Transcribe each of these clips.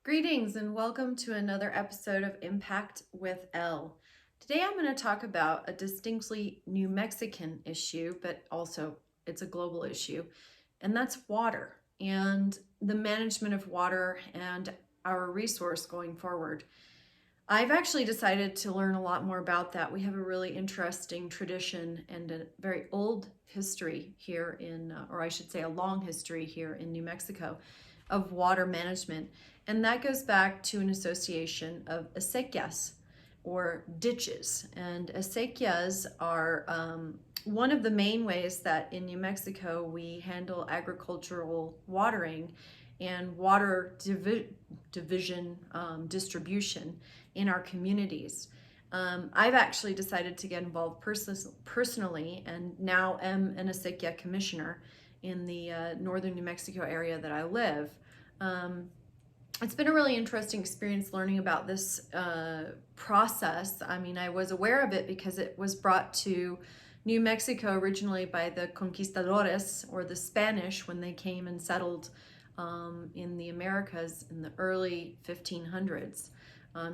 Greetings and welcome to another episode of Impact with Elle. Today I'm going to talk about a distinctly New Mexican issue, but also it's a global issue, and that's water and the management of water and our resource going forward. I've actually decided to learn a lot more about that. We have a really interesting tradition and a very old history here or I should say a long history here in New Mexico of water management. And that goes back to an association of acequias or ditches. And acequias are one of the main ways that in New Mexico we handle agricultural watering and water distribution in our communities. I've actually decided to get involved personally and now am an acequia commissioner in the northern New Mexico area that I live. It's been a really interesting experience learning about this process. I mean, I was aware of it because it was brought to New Mexico originally by the conquistadores, or the Spanish, when they came and settled in the Americas in the early 1500s.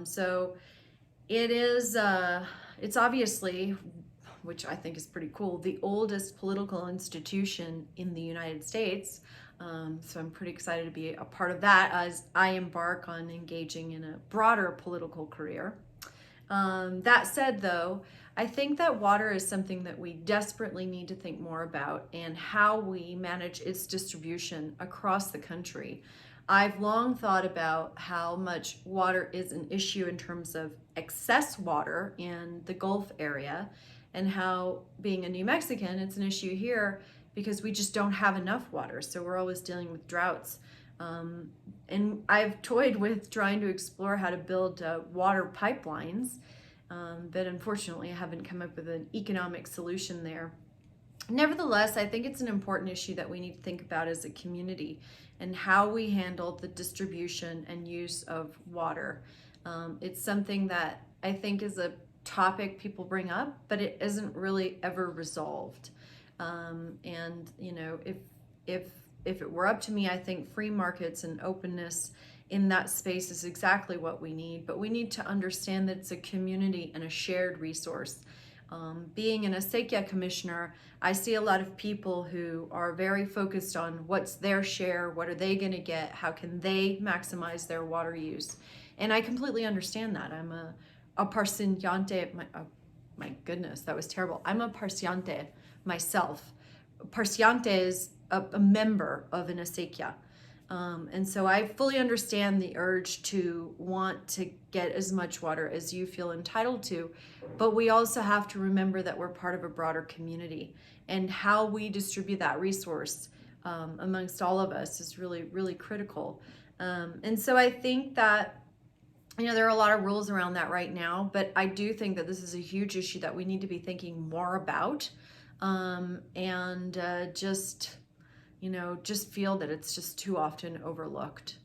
So it is, it's obviously, which I think is pretty cool, the oldest political institution in the United States. So I'm pretty excited to be a part of that as I embark on engaging in a broader political career. That said, though, I think that water is something that we desperately need to think more about and how we manage its distribution across the country. I've long thought about how much water is an issue in terms of excess water in the Gulf area, and how, being a New Mexican, it's an issue here because we just don't have enough water. So we're always dealing with droughts. And I've toyed with trying to explore how to build water pipelines, but unfortunately I haven't come up with an economic solution there. Nevertheless, I think it's an important issue that we need to think about as a community and how we handle the distribution and use of water. It's something that I think is a topic people bring up, but it isn't really ever resolved. And you know, if it were up to me, I think free markets and openness in that space is exactly what we need. But we need to understand that it's a community and a shared resource. Being an acequia commissioner, I see a lot of people who are very focused on what's their share, what are they going to get, how can they maximize their water use. And I completely understand that. I'm a parciante, my goodness, that was terrible. I'm a parciante myself. Parciante is a member of an acequia. And so I fully understand the urge to want to get as much water as you feel entitled to, but we also have to remember that we're part of a broader community, and how we distribute that resource amongst all of us is really, really critical. And so I think that, you know, there are a lot of rules around that right now, but I do think that this is a huge issue that we need to be thinking more about, and just feel that it's just too often overlooked.